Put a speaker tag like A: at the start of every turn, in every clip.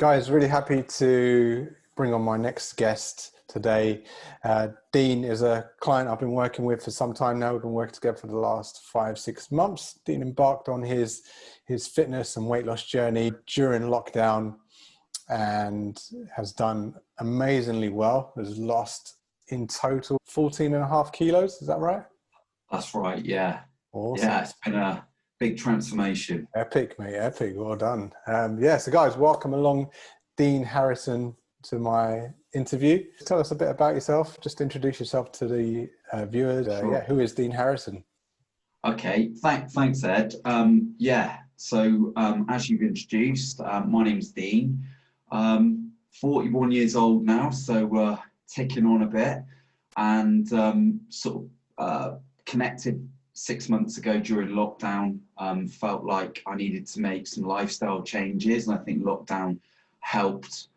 A: Guys, really happy to bring on my next guest today. Dean is a client I've been working with for some time now. We've been working together for the last 5-6 months. Dean embarked on his fitness and weight loss journey during lockdown and has done amazingly well. Has lost in total 14.5 kilos. Is that right?
B: That's right, yeah.
A: Awesome.
B: Yeah, it's been a big transformation.
A: Epic, mate, epic. Well done. So guys, welcome along Dean Harrison to my interview. Tell us a bit about yourself. Just introduce yourself to the viewers.
B: Sure.
A: Who is Dean Harrison?
B: Okay, thanks, Ed. As you've introduced, my name's Dean. 41 years old now, so ticking on a bit, and connected 6 months ago during lockdown. Felt like I needed to make some lifestyle changes, and I think lockdown helped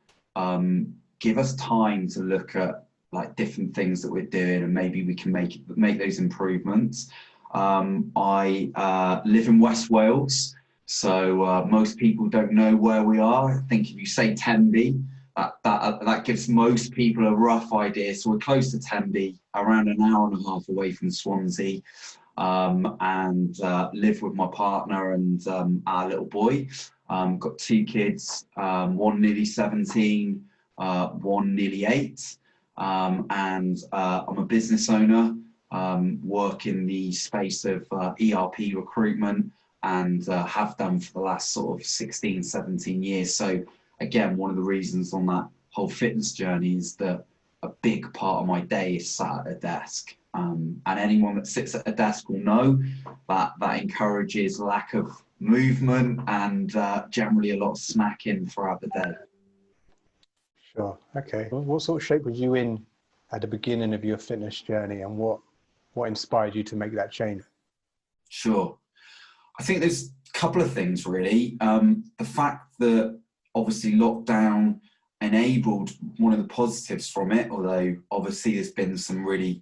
B: give us time to look at like different things that we're doing, and maybe we can make those improvements. I live in West Wales, so most people don't know where we are. I think if you say Tenby, that gives most people a rough idea. So we're close to Tenby, around an hour and a half away from Swansea, and live with my partner and our little boy. Got 2 kids, one nearly 17, one nearly 8, and I'm a business owner. Work in the space of ERP recruitment, and have done for the last sort of 16, 17 years. So again, one of the reasons on that whole fitness journey is that a big part of my day is sat at a desk. And anyone that sits at a desk will know that that encourages lack of movement and generally a lot of snacking throughout the day.
A: Sure. Okay. What sort of shape was you in at the beginning of your fitness journey, and what inspired you to make that change?
B: Sure. I think there's a couple of things really. The fact that obviously lockdown enabled, one of the positives from it, although obviously there's been some really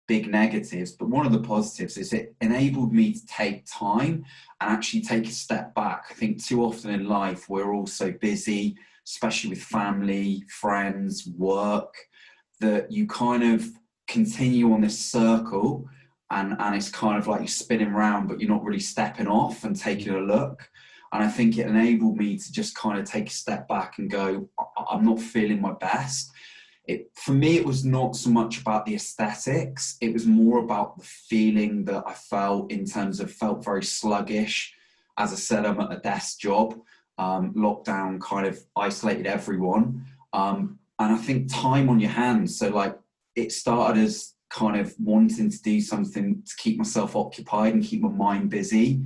B: big negatives, but one of the positives is it enabled me to take time and actually take a step back. I think too often in life we're all so busy, especially with family, friends, work, that you kind of continue on this circle, and it's kind of like you're spinning around, but you're not really stepping off and taking a look. And I think it enabled me to just kind of take a step back and go, I'm not feeling my best. For me, it was not so much about the aesthetics. It was more about the feeling that I felt felt very sluggish. As I said, I'm at a desk job. Lockdown kind of isolated everyone. And I think time on your hands. So like it started as kind of wanting to do something to keep myself occupied and keep my mind busy.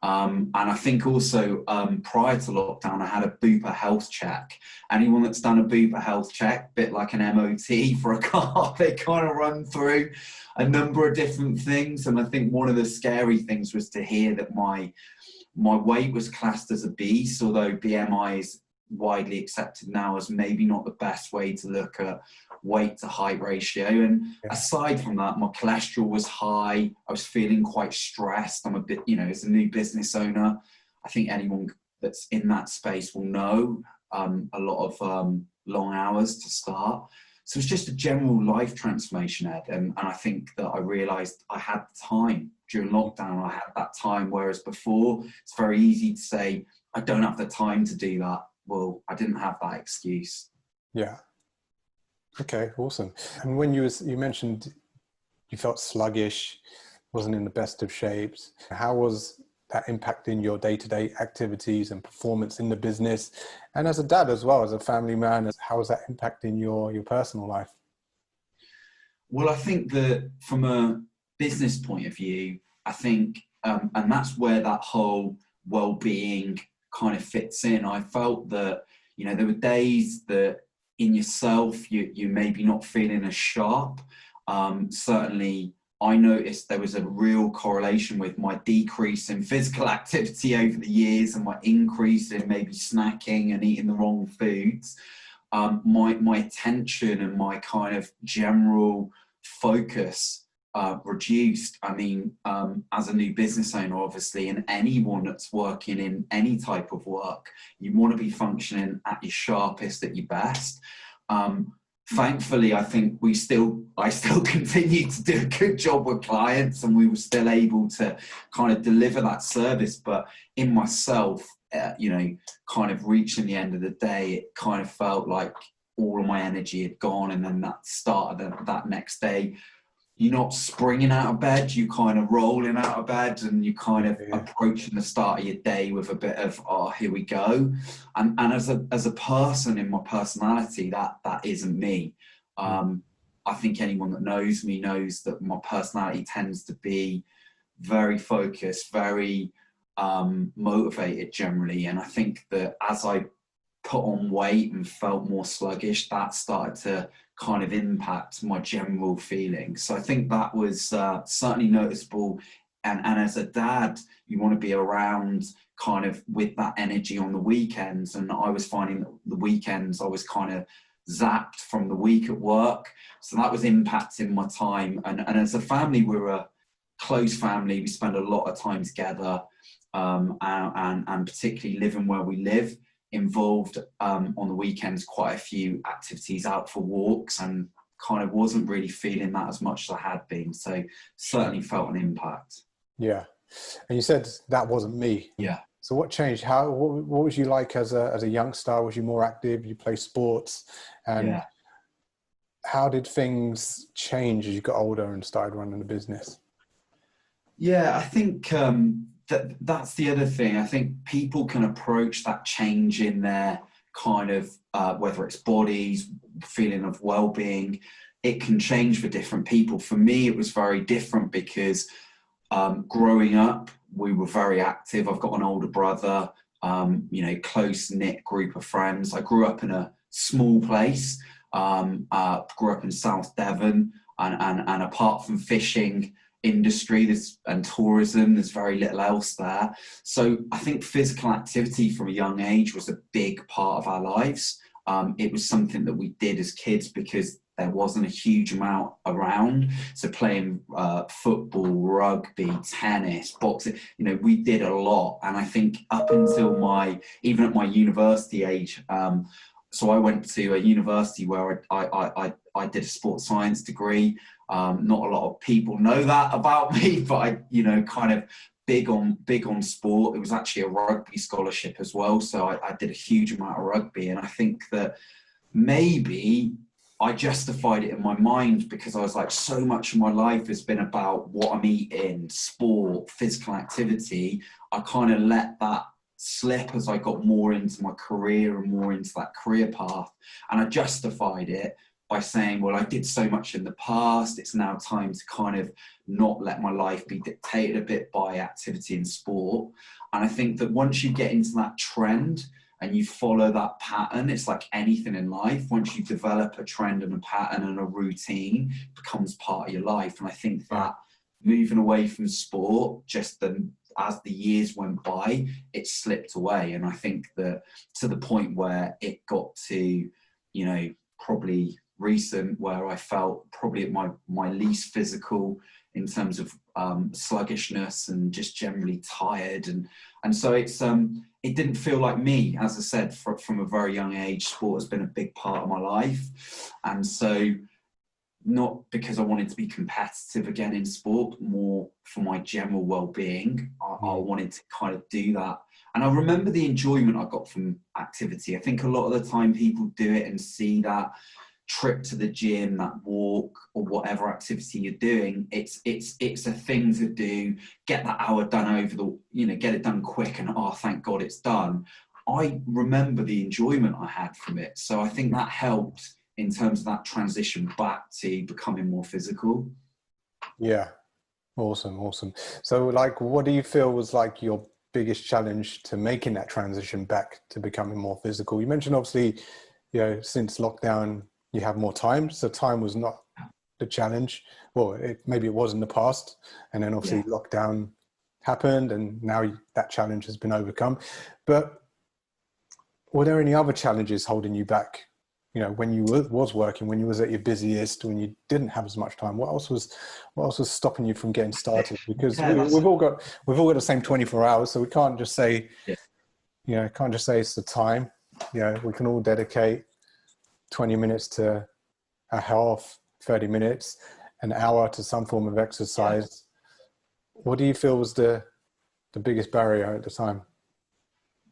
B: And I think also prior to lockdown, I had a Bupa health check. Anyone that's done a Bupa health check, bit like an MOT for a car, they kind of run through a number of different things. And I think one of the scary things was to hear that my weight was classed as obese, although BMI is widely accepted now as maybe not the best way to look at weight to height ratio. And aside from that, my cholesterol was high. I was feeling quite stressed. I'm a bit, as a new business owner, I think anyone that's in that space will know a lot of long hours to start. So it's just a general life transformation, Ed. And I think that I realized I had the time during lockdown. I had that time, whereas before it's very easy to say, I don't have the time to do that. Well, I didn't have that excuse.
A: Yeah. Okay, awesome. And when you mentioned you felt sluggish, wasn't in the best of shapes, how was that impacting your day-to-day activities and performance in the business? And as a dad as well, as a family man, how was that impacting your personal life?
B: Well, I think that from a business point of view, I think, and that's where that whole well-being kind of fits in. I felt that, there were days that in yourself, you maybe not feeling as sharp. Certainly, I noticed there was a real correlation with my decrease in physical activity over the years and my increase in maybe snacking and eating the wrong foods. My attention and my kind of general focus reduced. I mean, as a new business owner, obviously, and anyone that's working in any type of work, you want to be functioning at your sharpest, at your best. Thankfully, I think I still continue to do a good job with clients, and we were still able to kind of deliver that service. But in myself, kind of reaching the end of the day, it kind of felt like all of my energy had gone. And then that started that next day, you're not springing out of bed, you kind of rolling out of bed, and you kind of approaching the start of your day with a bit of, oh, here we go. And as a person, in my personality, that isn't me. I think anyone that knows me knows that my personality tends to be very focused, very motivated generally. And I think that as I put on weight and felt more sluggish, that started to kind of impact my general feeling. So I think that was certainly noticeable. And as a dad, you want to be around kind of with that energy on the weekends. And I was finding that the weekends I was kind of zapped from the week at work. So that was impacting my time. And as a family, we're a close family. We spend a lot of time together, and particularly living where we live involved on the weekends quite a few activities out for walks, and kind of wasn't really feeling that as much as I had been. So certainly felt an impact.
A: Yeah. And you said that wasn't me.
B: Yeah.
A: So what changed? What was you like as a youngster? Was you more active? You play sports? And how did things change as you got older and started running the business?
B: Yeah, I think that's the other thing. I think people can approach that change in their kind of, whether it's bodies, feeling of well-being, it can change for different people. For me, it was very different because growing up, we were very active. I've got an older brother, close-knit group of friends. I grew up in a small place, grew up in South Devon, and apart from fishing industry and tourism, there's very little else there. So I think physical activity from a young age was a big part of our lives. It was something that we did as kids because there wasn't a huge amount around. So playing football, rugby, tennis, boxing, we did a lot. And I think up until even at my university age, so I went to a university where I did a sports science degree. Not a lot of people know that about me, but I, kind of big on sport. It was actually a rugby scholarship as well. So I did a huge amount of rugby. And I think that maybe I justified it in my mind because I was like, so much of my life has been about what I'm eating, sport, physical activity. I kind of let that slip as I got more into my career and more into that career path. And I justified it by saying, well, I did so much in the past. It's now time to kind of not let my life be dictated a bit by activity and sport. And I think that once you get into that trend and you follow that pattern, it's like anything in life. Once you develop a trend and a pattern and a routine, it becomes part of your life. And I think that moving away from sport, as the years went by, it slipped away. And I think that to the point where it got to, probably recent, where I felt probably at my least physical in terms of sluggishness and just generally tired. And so it didn't feel like me. As I said, from a very young age, sport has been a big part of my life. And so not because I wanted to be competitive again in sport, more for my general well-being. I wanted to kind of do that. And I remember the enjoyment I got from activity. I think a lot of the time people do it and see that trip to the gym, that walk, or whatever activity you're doing, it's a thing to do, get that hour done get it done quick, and thank God it's done. I remember the enjoyment I had from it. So I think that helped in terms of that transition back to becoming more physical.
A: Yeah. Awesome. So what do you feel was like your biggest challenge to making that transition back to becoming more physical? You mentioned obviously, since lockdown, you have more time. So time was not the challenge. Well, maybe it was in the past. And then obviously lockdown happened and now that challenge has been overcome. But were there any other challenges holding you back, when you was working, when you was at your busiest, when you didn't have as much time? What else was stopping you from getting started? Because
B: Yeah,
A: we've all got the same 24 hours, so we can't just say,
B: yeah.
A: can't just say it's the time. We can all dedicate 20 minutes to a health, 30 minutes, an hour to some form of exercise. What do you feel was the biggest barrier at the time?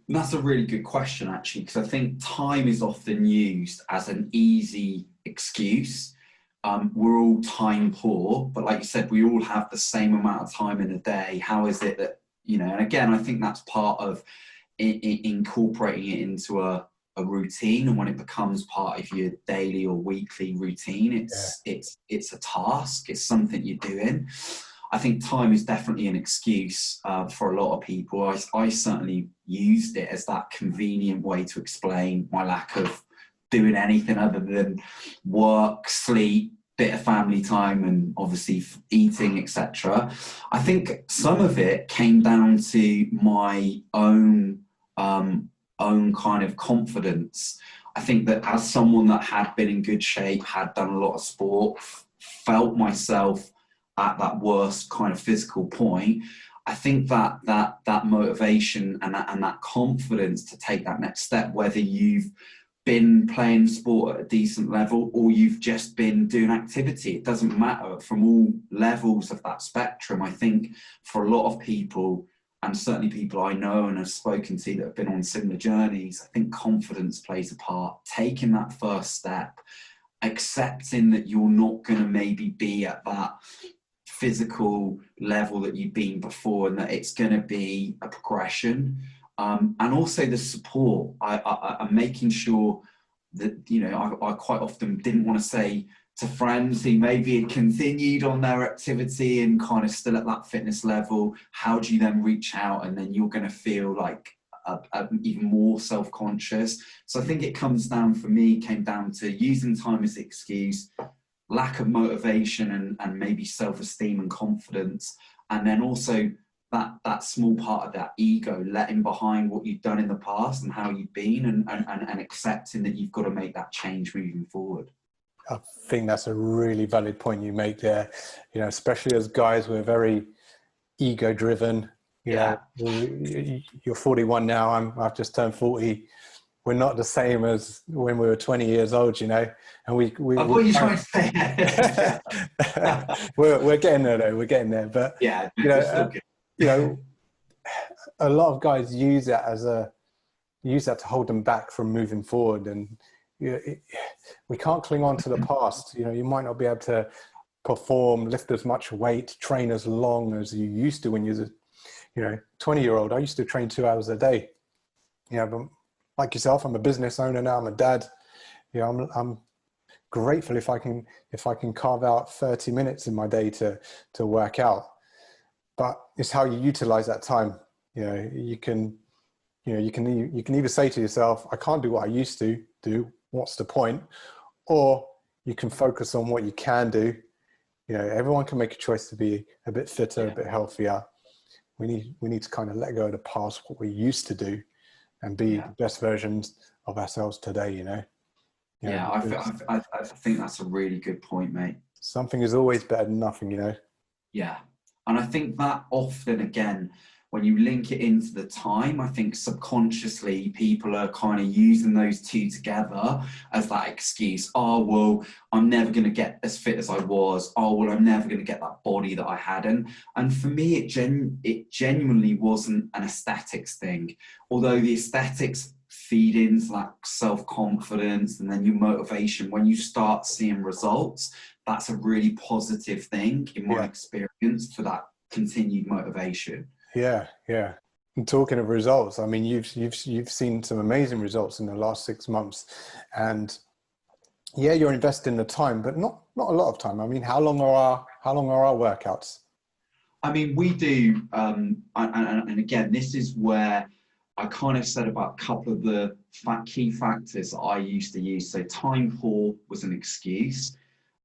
B: That's a really good question, actually, because I think time is often used as an easy excuse. We're all time poor, but like you said, we all have the same amount of time in a day. How is it that, and again, I think that's part of incorporating it into a routine, and when it becomes part of your daily or weekly routine, it's a task, it's something you're doing. I think time is definitely an excuse for a lot of people. I certainly used it as that convenient way to explain my lack of doing anything other than work, sleep, bit of family time, and obviously eating, etc. I think some of it came down to my own kind of confidence. I think that as someone that had been in good shape, had done a lot of sport, felt myself at that worst kind of physical point, I think that motivation and that confidence to take that next step, whether you've been playing sport at a decent level or you've just been doing activity, it doesn't matter, from all levels of that spectrum. I think for a lot of people, and certainly people I know and have spoken to that have been on similar journeys, I think confidence plays a part. Taking that first step, accepting that you're not going to maybe be at that physical level that you've been before, and that it's going to be a progression, and also the support. I'm making sure that I quite often didn't want to say to friends who maybe had continued on their activity and kind of still at that fitness level, how do you then reach out? And then you're going to feel like even more self-conscious. So I think it came down to using time as an excuse, lack of motivation and maybe self-esteem and confidence, and then also that small part of that ego, letting behind what you've done in the past and how you've been, and accepting that you've got to make that change moving forward.
A: I think that's a really valid point you make there. Especially as guys, we're very ego driven. You're 41 now. I've just turned 40. We're not the same as when we were 20 years old, and what are you trying to say? we're getting there though. We're getting there, but a lot of guys use that to hold them back from moving forward, and we can't cling on to the past. You might not be able to perform, lift as much weight, train as long as you used to when you was 20-year-old. I used to train 2 hours a day. But like yourself, I'm a business owner now. I'm a dad. I'm grateful if I can carve out 30 minutes in my day to work out. But it's how you utilize that time. You can either say to yourself, I can't do what I used to do. What's the point? Or you can focus on what you can do. Everyone can make a choice to be a bit fitter, a bit healthier. We need to kind of let go of the past, what we used to do, and be the best versions of ourselves today.
B: I think that's a really good point, mate.
A: Something is always better than nothing.
B: Yeah, and I think that often, again, when you link it into the time, I think subconsciously people are kind of using those two together as that excuse. Oh, well, I'm never going to get as fit as I was. Oh, well, I'm never going to get that body that I had. And for me, it genuinely wasn't an aesthetics thing. Although the aesthetics feed into that self-confidence and then your motivation. When you start seeing results, that's a really positive thing in my experience for that continued motivation.
A: Yeah. And talking of results, I mean, you've seen some amazing results in the last 6 months, and you're investing the time, but not a lot of time. I mean, how long are our workouts?
B: I mean, we do, and again, this is where I kind of said about a couple of the key factors that I used to use. So time poor was an excuse.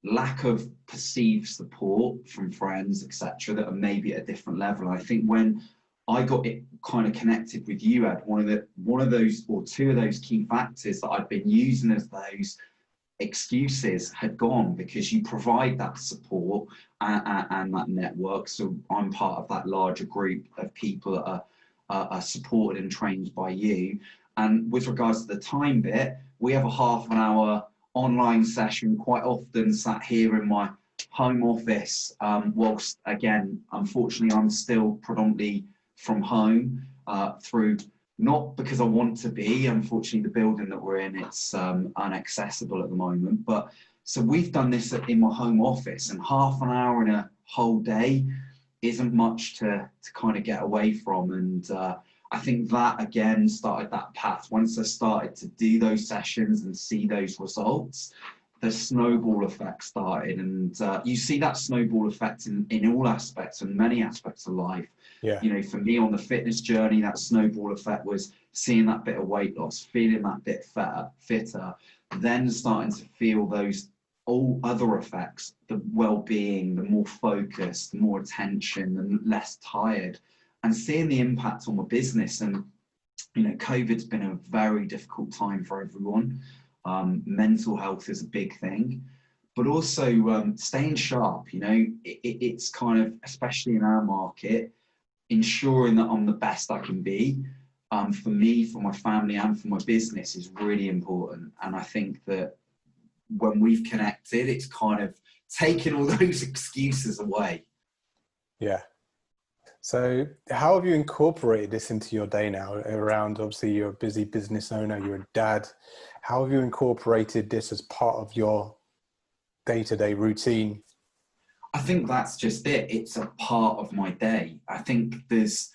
B: Lack of perceived support from friends, etc., that are maybe at a different level. I think when I got it kind of connected with you, Ed, one of those or two of those key factors that I've been using as those excuses had gone, because you provide that support and that network. So I'm part of that larger group of people that are supported and trained by you. And with regards to the time bit, we have a half an hour online session, quite often sat here in my home office, whilst again, unfortunately, I'm still predominantly from home, through, not because I want to be, unfortunately the building that we're in, it's inaccessible at the moment, but so we've done this in my home office, and half an hour in a whole day isn't much to kind of get away from. And I think that again started that path. Once I started to do those sessions and see those results, the snowball effect started. And you see that snowball effect in all aspects and many aspects of life.
A: Yeah.
B: You know, for me on the fitness journey, that snowball effect was seeing that bit of weight loss, feeling that bit fitter, then starting to feel those all other effects, the well-being, the more focused, the more attention, and less tired, and seeing the impact on my business. And, you know, COVID's been a very difficult time for everyone. Mental health is a big thing, but also staying sharp. You know, it's kind of, especially in our market, ensuring that I'm the best I can be, for me, for my family, and for my business is really important. And I think that when we've connected, it's kind of taken all those excuses away.
A: Yeah. So how have you incorporated this into your day now? Around, obviously, you're a busy business owner, you're a dad. How have you incorporated this as part of your day-to-day routine?
B: I think that's just it. It's a part of my day. I think there's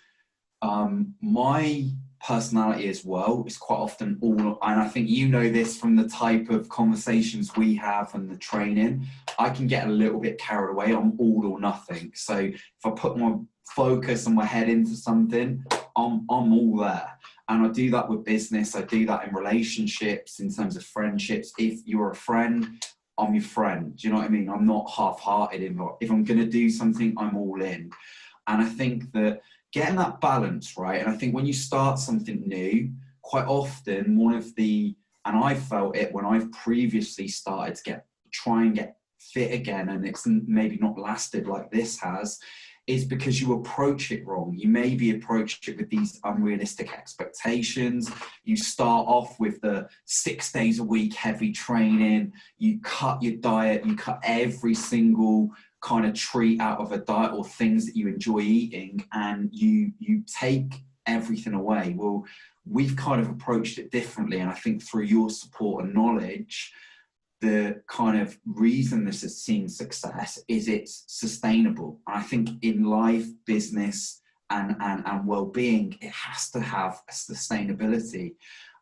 B: my personality as well is quite often all, and I think you know this from the type of conversations we have and the training, I can get a little bit carried away. I'm all or nothing. So if I put my focus and my head into something, I'm all there. And I do that with business. I do that in relationships, in terms of friendships. If you're a friend, I'm your friend. Do you know what I mean? I'm not half-hearted. If I'm going to do something, I'm all in. And I think that getting that balance, right? And I think when you start something new, quite often and I felt it when I've previously started to try and get fit again, and it's maybe not lasted like this has, is because you approach it wrong. You maybe approach it with these unrealistic expectations. You start off with the 6 days a week heavy training, you cut your diet, you cut every single kind of treat out of a diet or things that you enjoy eating, and you take everything away. Well, we've kind of approached it differently, and I think through your support and knowledge, the kind of reason this has seen success is it's sustainable. And I think in life, business, and well-being, it has to have a sustainability.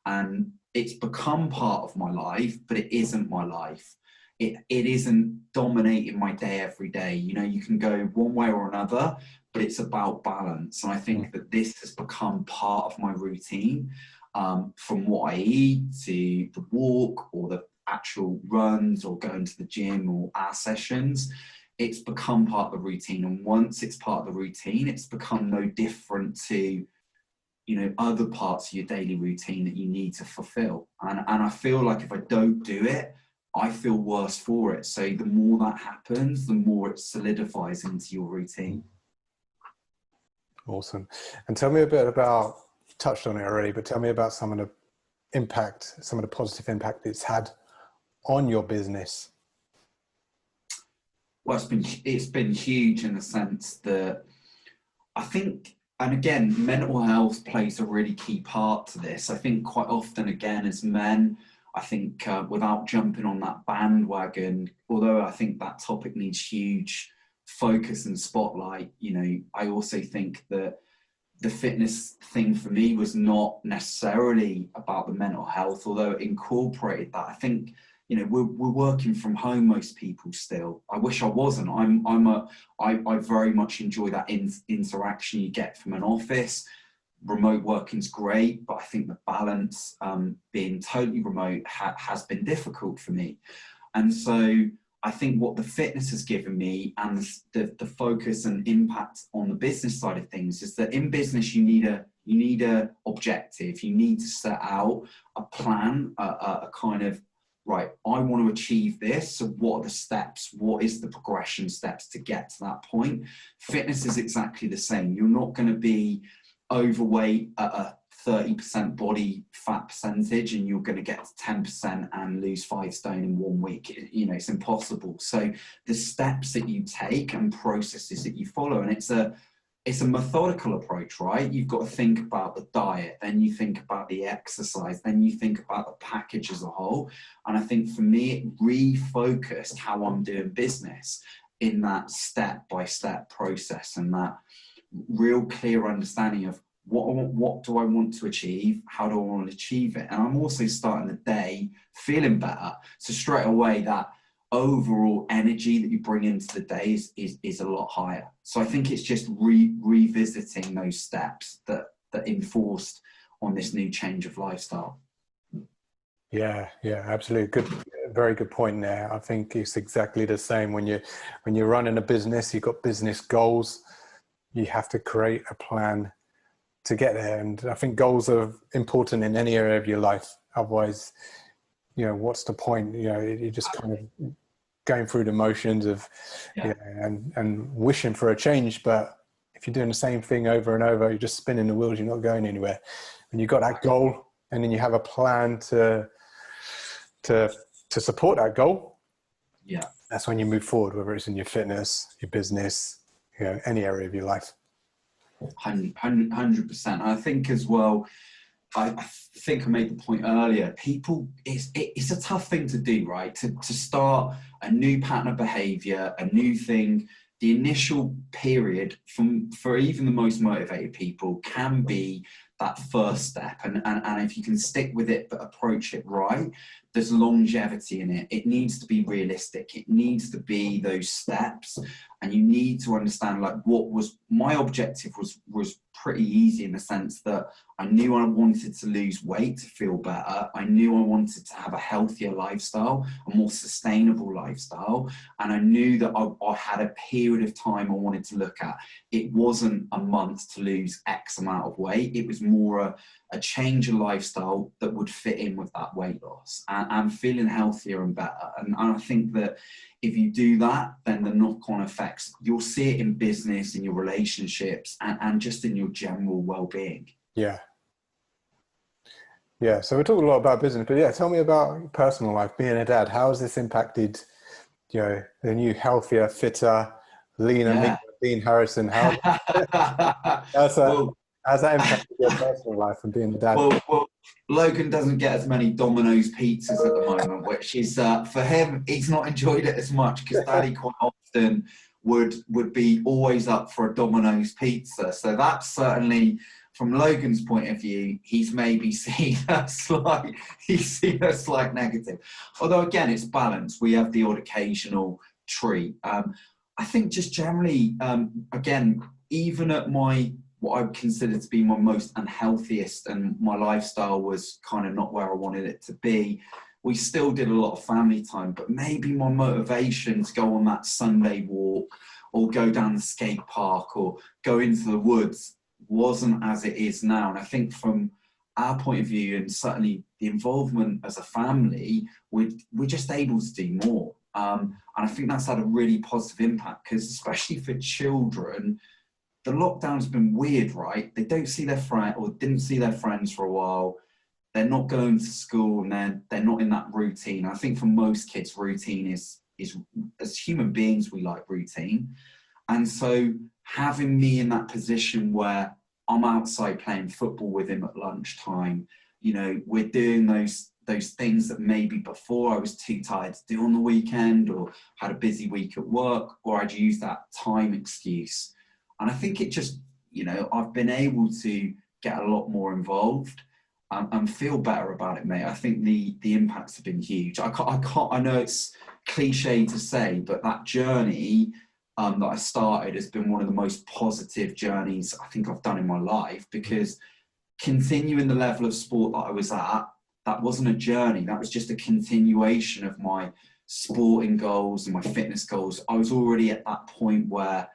B: And it's become part of my life, but it isn't my life. It isn't dominating my day every day. You know, you can go one way or another, but it's about balance. And I think that this has become part of my routine, from what I eat to the walk or the actual runs or going to the gym or our sessions. It's become part of the routine. And once it's part of the routine, it's become no different to, you know, other parts of your daily routine that you need to fulfill. And I feel like if I don't do it, I feel worse for it. So the more that happens, the more it solidifies into your routine.
A: Awesome. And tell me a bit about, you touched on it already, but tell me about some of the impact, some of the positive impact it's had on your business.
B: Well, it's been huge in the sense that I think, and again, mental health plays a really key part to this. I think quite often, again, as men, I think without jumping on that bandwagon, although I think that topic needs huge focus and spotlight, you know, I also think that the fitness thing for me was not necessarily about the mental health, although it incorporated that. I think, you know, we're working from home, most people still. I wish I wasn't. I very much enjoy that interaction you get from an office. Remote working's great, but I think the balance, being totally remote has been difficult for me. And so I think what the fitness has given me, and the focus and impact on the business side of things, is that in business you need a objective. You need to set out a plan, a kind of right, I want to achieve this. So what are the steps? What is the progression steps to get to that point? Fitness is exactly the same. You're not going to be overweight at a 30% body fat percentage and you're going to get to 10% and lose 5 stone in 1 week. You know, it's impossible. So the steps that you take and processes that you follow, and it's a methodical approach, right? You've got to think about the diet, then you think about the exercise, then you think about the package as a whole. And I think for me, it refocused how I'm doing business in that step-by-step process and that real clear understanding of what do I want to achieve? How do I want to achieve it? And I'm also starting the day feeling better. So straight away, that overall energy that you bring into the day is a lot higher. So I think it's just revisiting those steps that enforced on this new change of lifestyle.
A: Yeah, absolutely. Good, very good point there. I think it's exactly the same when you're running a business, you've got business goals, you have to create a plan to get there. And I think goals are important in any area of your life. Otherwise, you know, what's the point? You know, you're just kind of going through the motions of, you know, and wishing for a change. But if you're doing the same thing over and over, you're just spinning the wheels, you're not going anywhere. And you've got that goal, and then you have a plan to support that goal.
B: Yeah.
A: That's when you move forward, whether it's in your fitness, your business, you know, any area of your life.
B: 100%. I think as well, I think I made the point earlier, people, it's a tough thing to do, right? To start a new pattern of behavior, a new thing. The initial period for even the most motivated people can be that first step. And if you can stick with it, but approach it right, there's longevity in it. It needs to be realistic. It needs to be those steps. And you need to understand, like, what was my objective was pretty easy in the sense that I knew I wanted to lose weight to feel better. I knew I wanted to have a healthier lifestyle, a more sustainable lifestyle. And I knew that I had a period of time I wanted to look at. It wasn't a month to lose X amount of weight. It was more a change of lifestyle that would fit in with that weight loss and feeling healthier and better. And I think that if you do that, then the knock-on effects, you'll see it in business, in your relationships, and just in your general well-being.
A: Yeah. So we're talking a lot about business, but tell me about your personal life, being a dad. How has this impacted, you know, the new healthier, fitter, leaner Dean Harrison? How's that impacted your personal life and being a dad?
B: Well, Logan doesn't get as many Domino's pizzas at the moment, which is, for him, he's not enjoyed it as much because Daddy quite often would be always up for a Domino's pizza. So that's certainly, from Logan's point of view, he's maybe seen a slight negative. Although again, it's balanced. We have the odd occasional treat. I think just generally, again, even at what I consider to be my most unhealthiest and my lifestyle was kind of not where I wanted it to be, we still did a lot of family time, but maybe my motivation to go on that Sunday walk or go down the skate park or go into the woods wasn't as it is now. And I think from our point of view, and certainly the involvement as a family, we're just able to do more. And I think that's had a really positive impact because especially for children, the lockdown's been weird, right? They don't see their friend or didn't see their friends for a while. They're not going to school and they're not in that routine. I think for most kids, routine is as human beings, we like routine. And so having me in that position where I'm outside playing football with him at lunchtime, you know, we're doing those things that maybe before I was too tired to do on the weekend or had a busy week at work, or I'd use that time excuse. And I think it just, you know, I've been able to get a lot more involved and feel better about it, mate. I think the impacts have been huge. I know it's cliche to say, but that journey that I started has been one of the most positive journeys I think I've done in my life, because continuing the level of sport that I was at, that wasn't a journey. That was just a continuation of my sporting goals and my fitness goals. I was already at that point where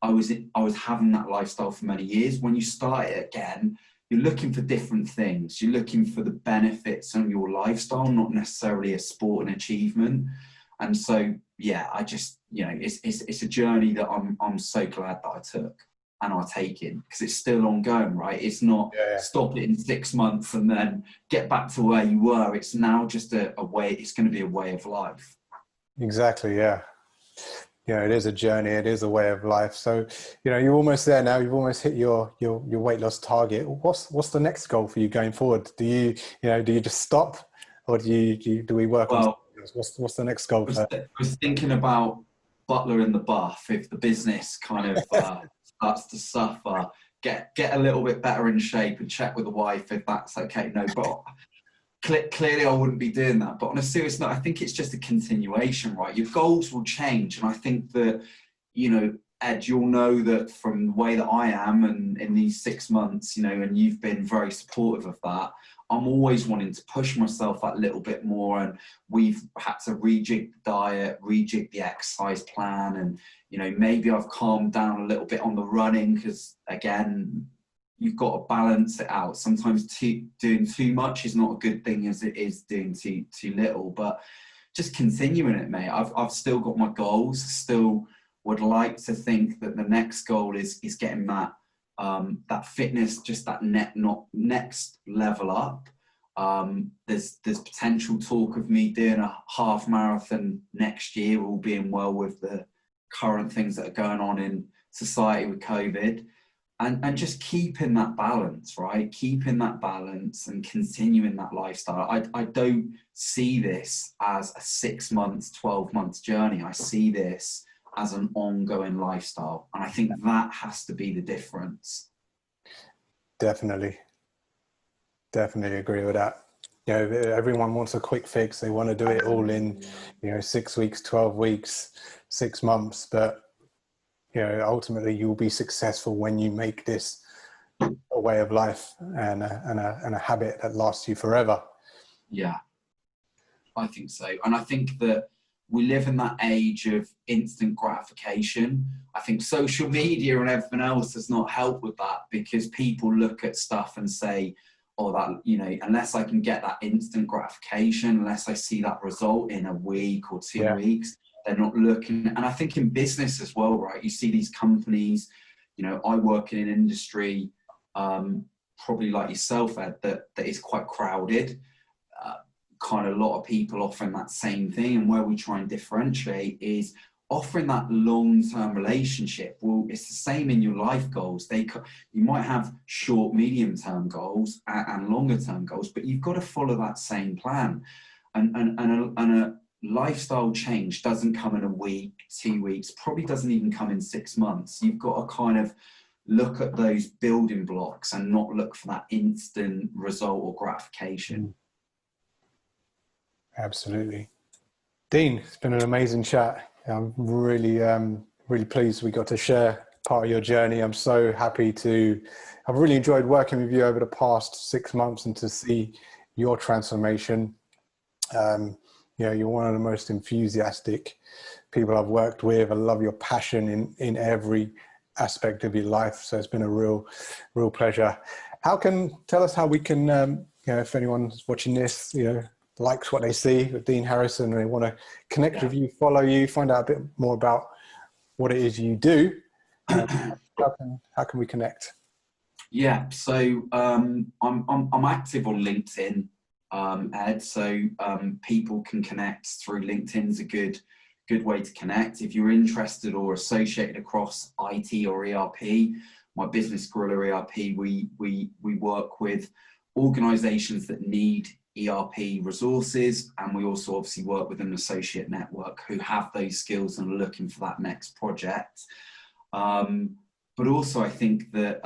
B: I was having that lifestyle for many years. When you start it again, you're looking for different things. You're looking for the benefits on your lifestyle, not necessarily a sport and achievement. And so, yeah, I just, you know, it's a journey that I'm so glad that I took and are taking, because it's still ongoing, right? It's not stop it in 6 months and then get back to where you were. It's now just a way, it's going to be a way of life.
A: Exactly. Yeah. Yeah, it is a journey. It is a way of life. So, you know, you're almost there now. You've almost hit your weight loss target. What's the next goal for you going forward? Do you just stop, or do we work on something else? What's the next goal?
B: I was thinking about Butler in the Buff. If the business kind of starts to suffer, get a little bit better in shape and check with the wife if that's okay. No, but clearly I wouldn't be doing that. But on a serious note, I think it's just a continuation, right? Your goals will change. And I think that, you know, Ed, you'll know that from the way that I am and in these 6 months, you know, and you've been very supportive of that, I'm always wanting to push myself that little bit more. And we've had to rejig the diet, rejig the exercise plan. And, you know, maybe I've calmed down a little bit on the running because, again, you've got to balance it out. Sometimes doing too much is not a good thing as it is doing too little, but just continuing it, mate. I've still got my goals, still would like to think that the next goal is getting that that fitness, just that next level up. There's potential talk of me doing a half marathon next year, all being well with the current things that are going on in society with COVID. And just keeping that balance, right? Keeping that balance and continuing that lifestyle. I don't see this as a 6 months, 12 months journey. I see this as an ongoing lifestyle. And I think that has to be the difference.
A: Definitely agree with that. You know, everyone wants a quick fix. They want to do it all in, you know, 6 weeks, 12 weeks, 6 months, but you know, ultimately you'll be successful when you make this a way of life and a habit that lasts you forever.
B: Yeah, I think so. And I think that we live in that age of instant gratification. I think social media and everything else does not help with that, because people look at stuff and say, oh, that, you know, unless I can get that instant gratification, unless I see that result in a week or 2 weeks, they're not looking. And I think in business as well, right? You see these companies, you know, I work in an industry, probably like yourself, Ed, that is quite crowded. Kind of a lot of people offering that same thing. And where we try and differentiate is offering that long-term relationship. Well, it's the same in your life goals. You might have short, medium-term goals and longer-term goals, but you've got to follow that same plan. And a lifestyle change doesn't come in a week, 2 weeks, probably doesn't even come in 6 months. You've got to kind of look at those building blocks and not look for that instant result or gratification.
A: Absolutely. Dean, it's been an amazing chat. I'm really pleased we got to share part of your journey. I'm so happy I've really enjoyed working with you over the past 6 months and to see your transformation. You know, you're one of the most enthusiastic people I've worked with. I love your passion in every aspect of your life. So it's been a real pleasure. Tell us how we can, you know, if anyone's watching this, you know, likes what they see with Dean Harrison and they want to connect with you, follow you, find out a bit more about what it is you do, how can we connect?
B: Yeah, so I'm active on LinkedIn, Ed. So people can connect through LinkedIn. Is a good way to connect. If you're interested or associated across IT or ERP, my business Gorilla ERP, we work with organisations that need ERP resources, and we also obviously work with an associate network who have those skills and are looking for that next project. But also I think that,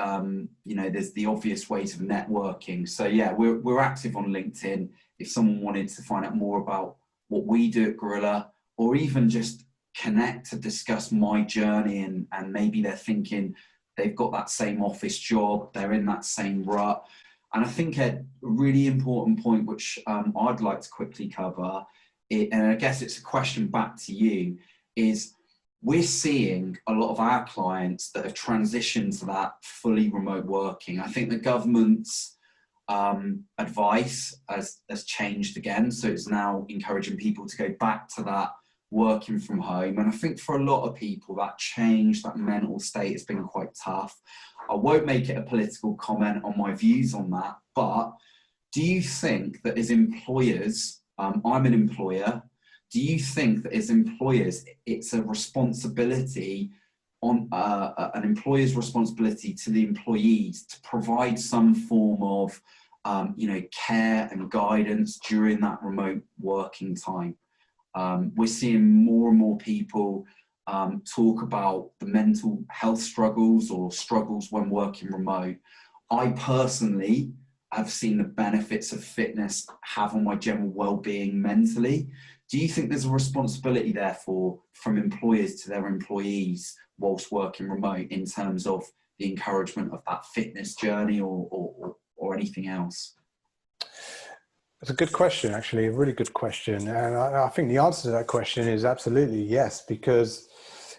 B: you know, there's the obvious ways of networking. So yeah, we're active on LinkedIn. If someone wanted to find out more about what we do at Gorilla, or even just connect to discuss my journey, and maybe they're thinking they've got that same office job, they're in that same rut. And I think a really important point, which I'd like to quickly cover, and I guess it's a question back to you, is we're seeing a lot of our clients that have transitioned to that fully remote working. I think the government's advice has changed again. So it's now encouraging people to go back to that working from home. And I think for a lot of people, that change, that mental state has been quite tough. I won't make it a political comment on my views on that, but do you think that as employers, I'm an employer, do you think that as employers, it's a responsibility on an employer's responsibility to the employees to provide some form of care and guidance during that remote working time? We're seeing more and more people talk about the mental health struggles or struggles when working remote. I personally have seen the benefits of fitness have on my general well-being mentally. Do you think there's a responsibility, therefore, from employers to their employees whilst working remote in terms of the encouragement of that fitness journey or anything else?
A: It's a good question, actually, a really good question. And I think the answer to that question is absolutely yes, because,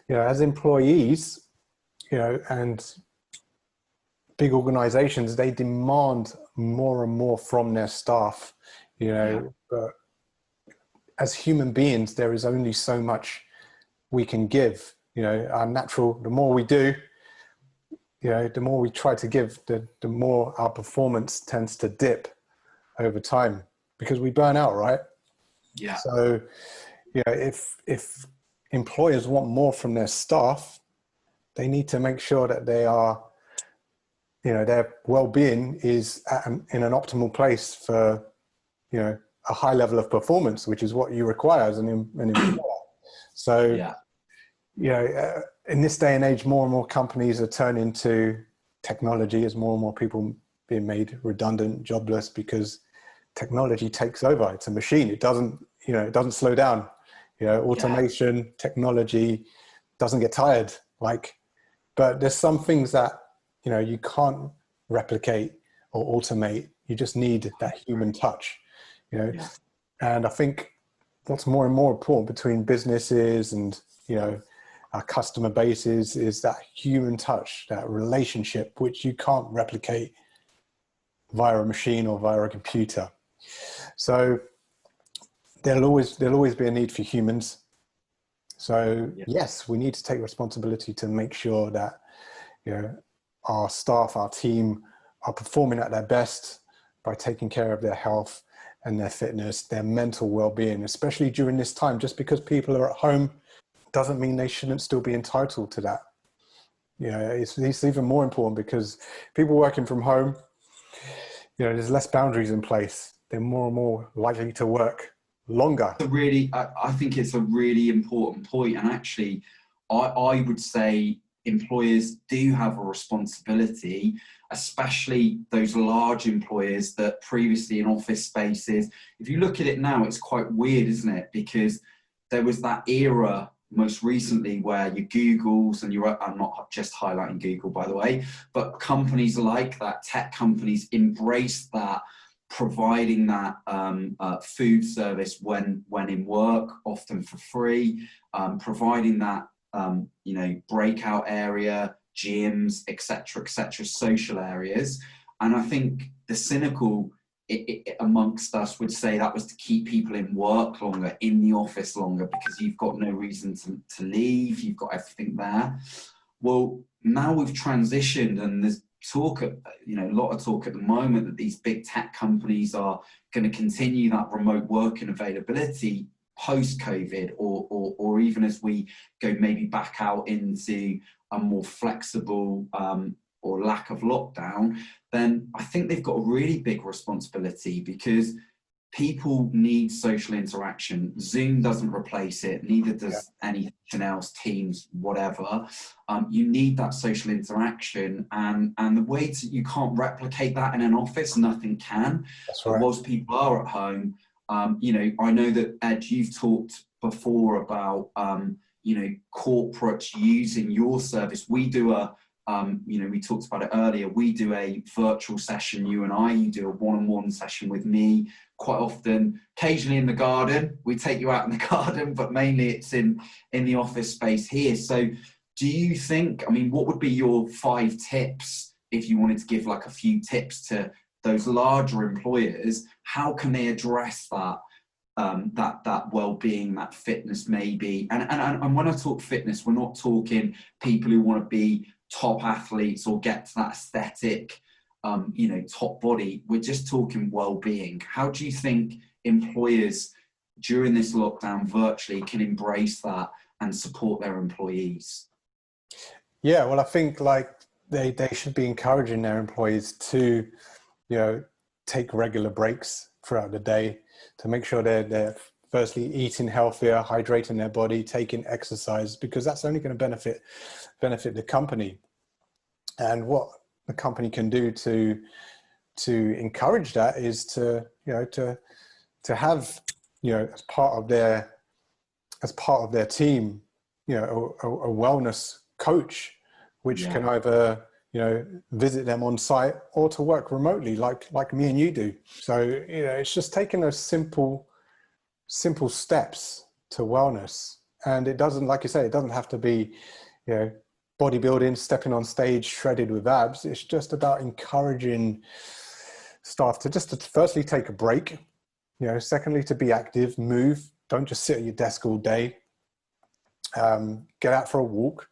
A: as employees, and big organizations, they demand more and more from their staff, but as human beings, there is only so much we can give. Our natural, the more we do, the more we try to give, the more our performance tends to dip over time, because we burn out, right?
B: Yeah.
A: So, if employers want more from their staff, they need to make sure that they are, their well-being is in an optimal place for, a high level of performance, which is what you require as an employer. So, in this day and age, more and more companies are turning to technology as more and more people being made redundant, jobless, because technology takes over. It's a machine. It doesn't slow down. Automation, technology doesn't get tired. But there's some things that, you can't replicate or automate. You just need that human touch, And I think what's more and more important between businesses and, our customer bases is that human touch, that relationship, which you can't replicate via a machine or via a computer. So there'll always be a need for humans. So yes, we need to take responsibility to make sure that, our staff, our team are performing at their best by taking care of their health and their fitness, their mental well-being, especially during this time. Just because people are at home doesn't mean they shouldn't still be entitled to that. It's even more important because people working from home, there's less boundaries in place. They're more and more likely to work longer.
B: I think it's a really important point. And actually, I would say employers do have a responsibility, especially those large employers that previously in office spaces. If you look at it now, it's quite weird, isn't it? Because there was that era most recently where your Googles and I'm not just highlighting Google, by the way, but companies like that, tech companies, embraced that, providing that food service when in work, often for free, providing that breakout area, gyms, etc., social areas. And I think the cynical amongst us would say that was to keep people in work longer, in the office longer, because you've got no reason to leave, you've got everything there. Well, now we've transitioned, and there's talk, a lot of talk at the moment that these big tech companies are going to continue that remote working availability post-COVID, or even as we go maybe back out into a more flexible or lack of lockdown, then I think they've got a really big responsibility, because people need social interaction. Zoom doesn't replace it, neither does anything else, Teams, whatever. You need that social interaction, and the way you can't replicate that in an office, nothing can.
A: That's right.
B: Whilst people are at home, I know that, Ed, you've talked before about corporates using your service. We do we talked about it earlier, we do a virtual session, you and I, you do a one-on-one session with me, quite often, occasionally in the garden. We take you out in the garden, but mainly it's in the office space here. So do you think, I mean, what would be your 5 tips if you wanted to give like a few tips to those larger employers? How can they address that? That well-being, that fitness, maybe, and when I talk fitness, we're not talking people who want to be top athletes or get to that aesthetic, top body. We're just talking well-being. How do you think employers during this lockdown virtually can embrace that and support their employees?
A: Yeah, well, I think like they should be encouraging their employees to, take regular breaks throughout the day, to make sure they're firstly eating healthier, hydrating their body, taking exercise, because that's only going to benefit the company. And what the company can do to encourage that is to have, as part of their team, a wellness coach, which can either visit them on site or to work remotely, like me and you do. So it's just taking those simple steps to wellness. And it doesn't, like you say, it doesn't have to be bodybuilding, stepping on stage shredded with abs. It's just about encouraging staff to firstly take a break, secondly to be active, move, don't just sit at your desk all day, get out for a walk,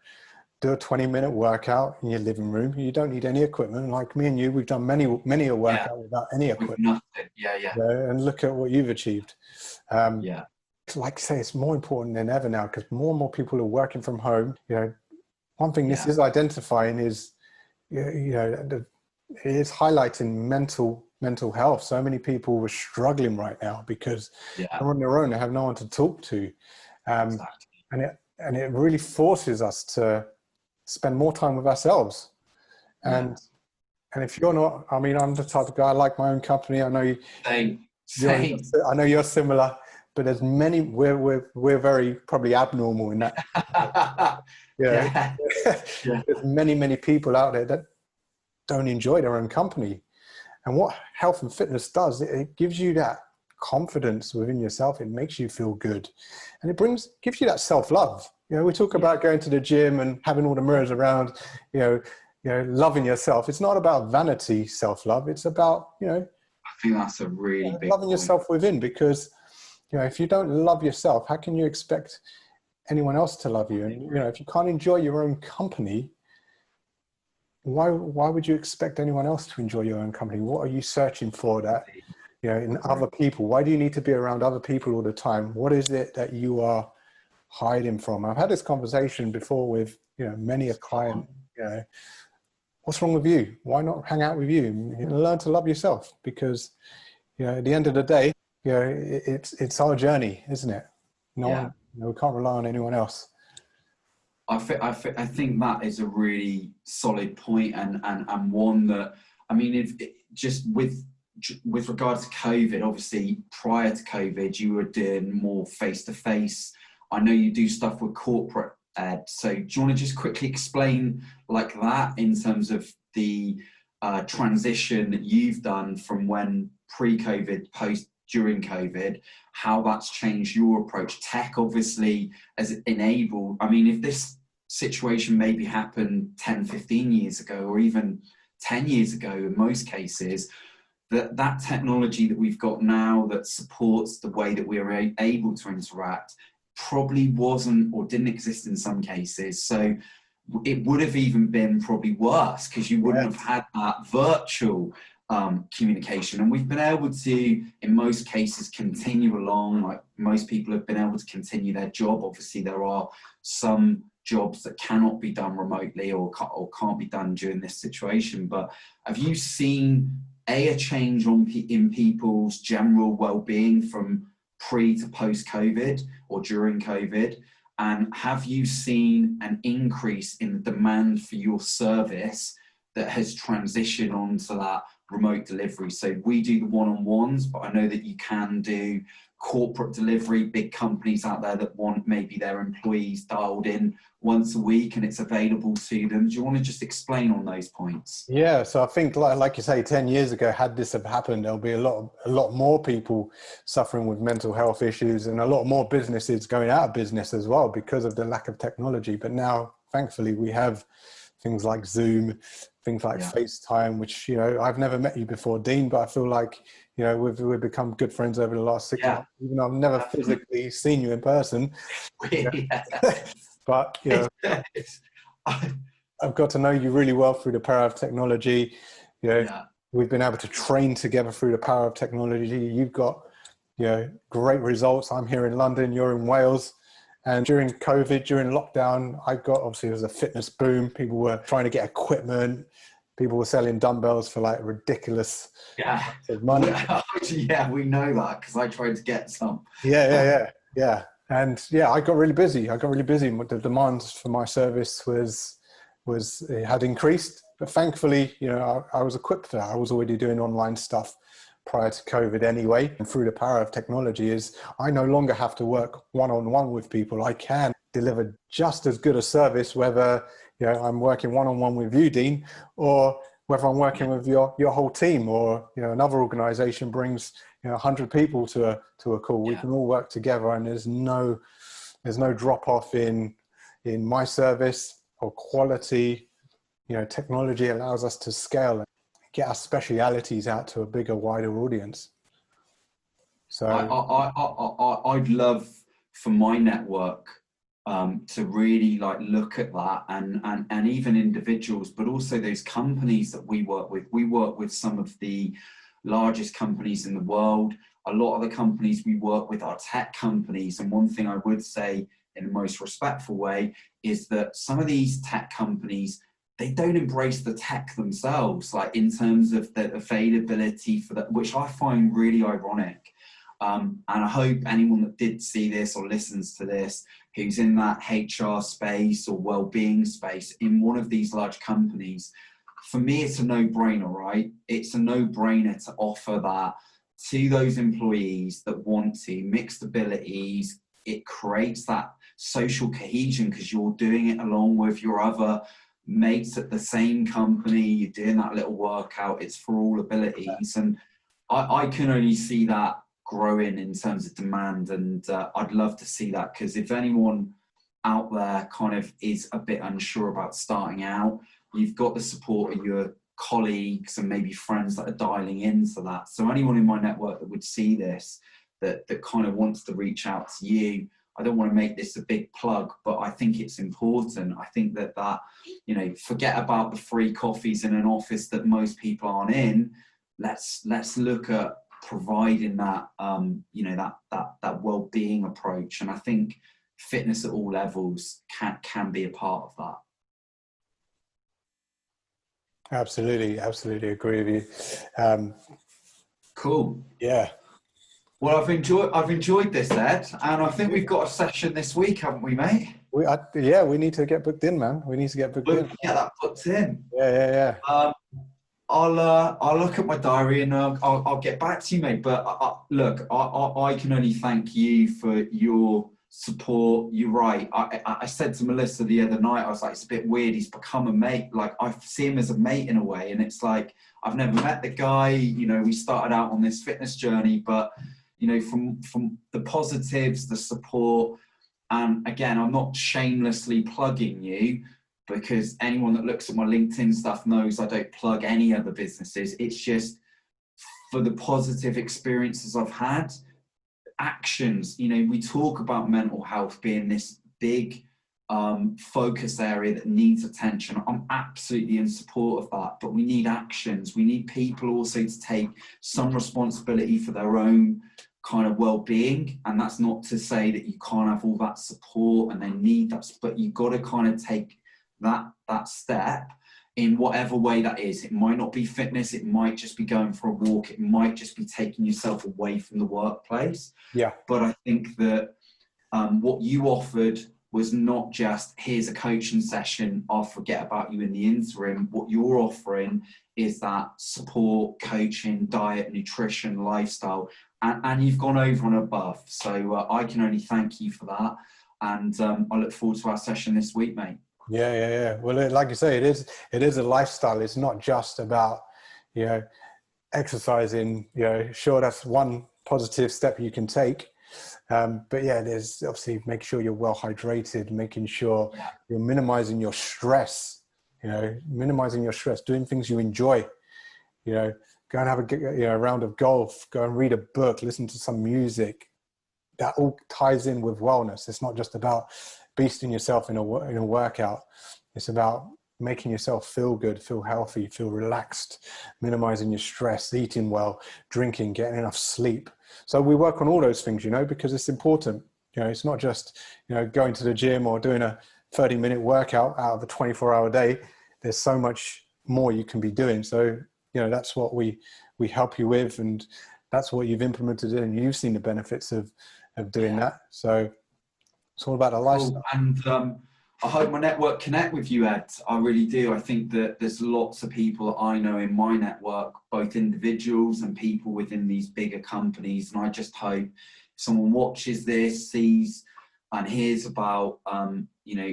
A: do a 20-minute workout in your living room. You don't need any equipment. Like me and you, we've done many a workout without any equipment.
B: Nothing.
A: And look at what you've achieved. Like I say, it's more important than ever now because more and more people are working from home. One thing this is identifying is, it is highlighting mental health. So many people were struggling right now because they're on their own. They have no one to talk to. Exactly. And it really forces us to spend more time with ourselves. And if you're not, I mean, I'm the type of guy, I like my own company. I know you,
B: Same.
A: I know you're similar, but there's many, we're very probably abnormal in that. There's many people out there that don't enjoy their own company. And what health and fitness does, it gives you that confidence within yourself. It makes you feel good, and it gives you that self-love. We talk about going to the gym and having all the mirrors around, loving yourself. It's not about vanity self-love. It's about,
B: I think that's a really big
A: loving yourself within, because, if you don't love yourself, how can you expect anyone else to love you? And, if you can't enjoy your own company, why would you expect anyone else to enjoy your own company? What are you searching for that, in other people? Why do you need to be around other people all the time? What is it that you are hiding from? I've had this conversation before with, many a client, what's wrong with you? Why not hang out with you and learn to love yourself? Because, at the end of the day, it's our journey, isn't it? No one, we can't rely on anyone else.
B: I think that is a really solid point, and one that, I mean, if just with regards to COVID, obviously prior to COVID, you were doing more face-to-face. I know you do stuff with corporate ed. So do you want to just quickly explain like that in terms of the transition that you've done from when pre-COVID, during COVID, how that's changed your approach? Tech obviously has enabled, I mean, if this situation maybe happened 10, 15 years ago, or even 10 years ago in most cases, that technology that we've got now that supports the way that we're able to interact probably wasn't or didn't exist in some cases. So it would have even been probably worse because you wouldn't have had that virtual communication. And we've been able to, in most cases, continue along. Like most people have been able to continue their job. Obviously, there are some jobs that cannot be done remotely or can't be done during this situation. But have you seen a change in people's general well-being from pre to post-COVID or during COVID? And have you seen an increase in the demand for your service that has transitioned onto that remote delivery. So we do the one-on-ones, but I know that you can do corporate delivery, big companies out there that want maybe their employees dialed in once a week and it's available to them. Do you want to just explain on those points?
A: Yeah, so I think, like you say, 10 years ago, had this have happened, there'll be a lot more people suffering with mental health issues and a lot more businesses going out of business as well because of the lack of technology. But now, thankfully, we have things like Zoom, things like FaceTime, which, you know, I've never met you before, Dean, but I feel like, you know, we've become good friends over the last 6 months, even though I've never physically seen you in person. But, you know, I've got to know you really well through the power of technology. You know, we've been able to train together through the power of technology. You've got, you know, great results. I'm here in London, you're in Wales. And during COVID, during lockdown, obviously there was a fitness boom. People were trying to get equipment. People were selling dumbbells for like ridiculous money.
B: Yeah, we know that because I tried to get some.
A: Yeah. And yeah, I got really busy. The demands for my service had increased, but thankfully, you know, I was equipped for that. I was already doing online stuff prior to COVID anyway. And through the power of technology I no longer have to work one-on-one with people. I can deliver just as good a service, whether, you know, I'm working one-on-one with you, Dean, or whether I'm working with your whole team, or, you know, another organization brings, you know, 100 people to a call. We can all work together, and there's no drop off in my service or quality. You know, technology allows us to scale and get our specialities out to a bigger, wider audience. So
B: I'd love for my network to really like look at that, and even individuals, but also those companies that we work with. We work with some of the largest companies in the world. A lot of the companies we work with are tech companies, and one thing I would say in the most respectful way is that some of these tech companies, they don't embrace the tech themselves, like in terms of the availability for that, which I find really ironic. And I hope anyone that did see this or listens to this, who's in that HR space or well-being space in one of these large companies, for me, it's a no-brainer, right? It's a no-brainer to offer that to those employees that want to, mixed abilities. It creates that social cohesion because you're doing it along with your other mates at the same company. You're doing that little workout. It's for all abilities. And I can only see that growing in terms of demand. And I'd love to see that, because if anyone out there kind of is a bit unsure about starting out, you've got the support of your colleagues and maybe friends that are dialing into that. So anyone in my network that would see this, that kind of wants to reach out to you, I don't want to make this a big plug, but I think it's important. I think that, you know, forget about the free coffees in an office that most people aren't in. Let's look at providing that, you know, that well-being approach. And I think fitness at all levels can be a part of that.
A: Absolutely agree with you.
B: Cool.
A: Yeah.
B: Well, I've enjoyed this, Ed, and I think we've got a session this week, haven't we, mate?
A: We need to get booked in, man. We need to get booked in.
B: Yeah, that booked in.
A: Yeah.
B: I'll look at my diary and I'll get back to you, mate. But look, I can only thank you for your support. You're right. I said to Melissa the other night, I was like, it's a bit weird. He's become a mate. Like, I see him as a mate in a way, and it's like I've never met the guy. You know, we started out on this fitness journey, but you know, from the positives, the support, and again, I'm not shamelessly plugging you, because anyone that looks at my LinkedIn stuff knows I don't plug any other businesses. It's just for the positive experiences I've had. Actions, you know, we talk about mental health being this big focus area that needs attention. I'm absolutely in support of that, but we need actions. We need people also to take some responsibility for their own kind of well-being, and that's not to say that you can't have all that support and they need that, but you've got to kind of take that step in whatever way that is. It might not be fitness, it might just be going for a walk, it might just be taking yourself away from the workplace.
A: Yeah.
B: But I think that what you offered was not just, here's a coaching session, I'll forget about you in the interim. What you're offering is that support, coaching, diet, nutrition, lifestyle, and you've gone over and above. So I can only thank you for that. And I look forward to our session this week, mate.
A: Yeah. Well, like you say, it is a lifestyle. It's not just about, exercising. Sure, that's one positive step you can take. But yeah, there's obviously making sure you're well hydrated, making sure you're minimizing your stress, doing things you enjoy, go and have a round of golf, go and read a book, listen to some music. That all ties in with wellness. It's not just about beasting yourself in a workout. It's about making yourself feel good, feel healthy, feel relaxed, minimizing your stress, eating well, drinking, getting enough sleep. So we work on all those things, because it's important. It's not just, going to the gym or doing a 30-minute workout out of a 24-hour day. There's so much more you can be doing. So, that's what we help you with, and that's what you've implemented, and you've seen the benefits of doing that. So it's all about the lifestyle.
B: And I hope my network connect with you, Ed. I really do. I think that there's lots of people that I know in my network, both individuals and people within these bigger companies. And I just hope someone watches this, sees and hears about,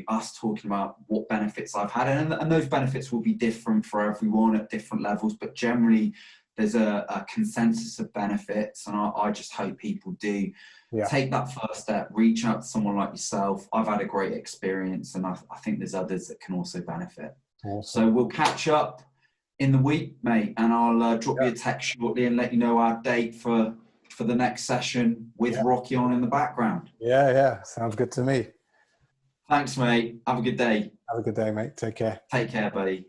B: us talking about what benefits I've had. And those benefits will be different for everyone at different levels, but generally there's a consensus of benefits. And I just hope people do take that first step, reach out to someone like yourself. I've had a great experience, and I think there's others that can also benefit.
A: Awesome.
B: So we'll catch up in the week, mate, and I'll drop you a text shortly and let you know our date for the next session with Rocky on in the background.
A: Yeah. Sounds good to me.
B: Thanks, mate. Have a good day.
A: Have a good day, mate. Take care.
B: Take care, buddy.